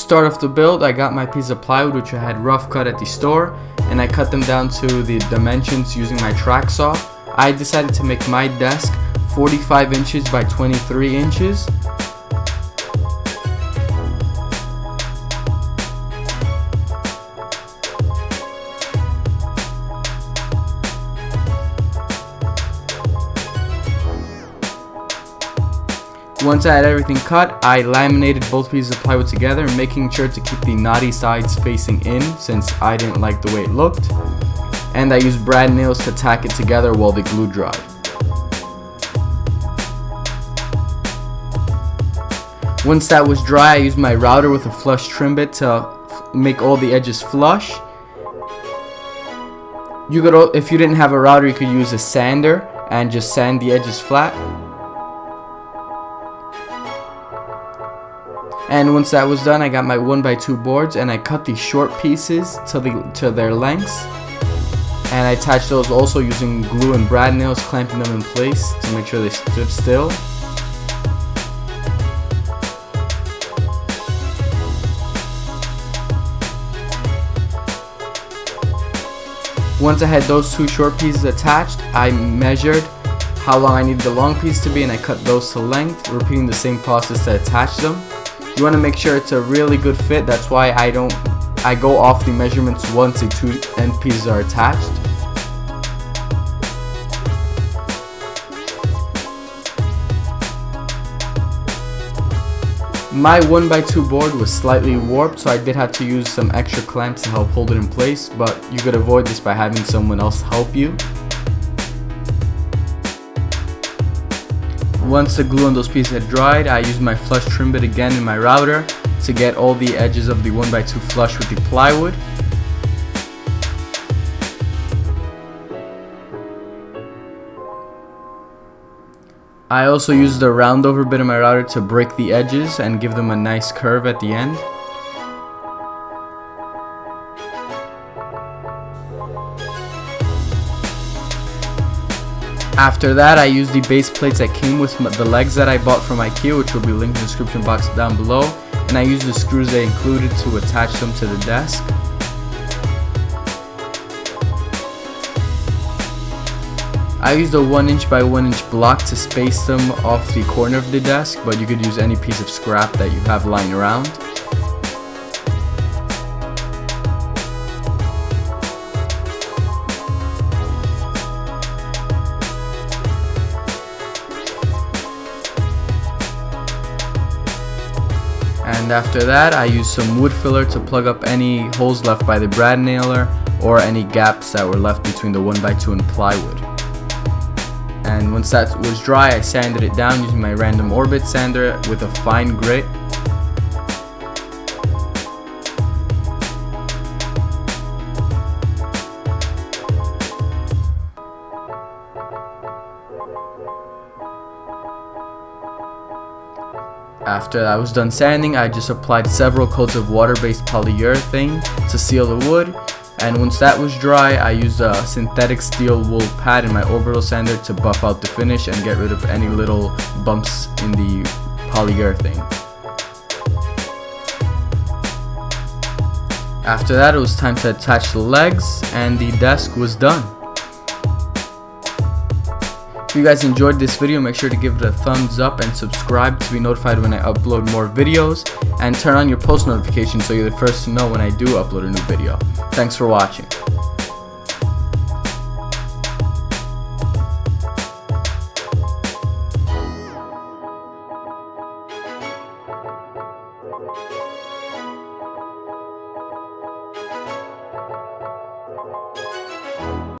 start off the build, I got my piece of plywood which I had rough cut at the store, and I cut them down to the dimensions using my track saw. I decided to make my desk 45 inches by 23 inches. Once I had everything cut, I laminated both pieces of plywood together, making sure to keep the knotty sides facing in since I didn't like the way it looked. And I used brad nails to tack it together while the glue dried. Once that was dry, I used my router with a flush trim bit to make all the edges flush. If you didn't have a router, you could use a sander and just sand the edges flat. And once that was done, I got my 1x2 boards and I cut these short pieces to their lengths. And I attached those also using glue and brad nails, clamping them in place to make sure they stood still. Once I had those two short pieces attached, I measured how long I needed the long piece to be and I cut those to length, repeating the same process to attach them. You want to make sure it's a really good fit. That's why I go off the measurements once the two end pieces are attached. My 1x2 board was slightly warped, so I did have to use some extra clamps to help hold it in place, but you could avoid this by having someone else help you. Once the glue on those pieces had dried, I used my flush trim bit again in my router to get all the edges of the 1x2 flush with the plywood. I also used the roundover bit in my router to break the edges and give them a nice curve at the end. After that, I used the base plates that came with the legs that I bought from IKEA, which will be linked in the description box down below, and I used the screws they included to attach them to the desk. I used a 1" by 1" block to space them off the corner of the desk, but you could use any piece of scrap that you have lying around. And after that, I used some wood filler to plug up any holes left by the brad nailer or any gaps that were left between the 1x2 and plywood. And once that was dry, I sanded it down using my random orbit sander with a fine grit. After I was done sanding, I just applied several coats of water-based polyurethane to seal the wood, and once that was dry, I used a synthetic steel wool pad in my orbital sander to buff out the finish and get rid of any little bumps in the polyurethane. After that, it was time to attach the legs, and the desk was done. If you guys enjoyed this video, make sure to give it a thumbs up and subscribe to be notified when I upload more videos, and turn on your post notifications so you're the first to know when I do upload a new video. Thanks for watching.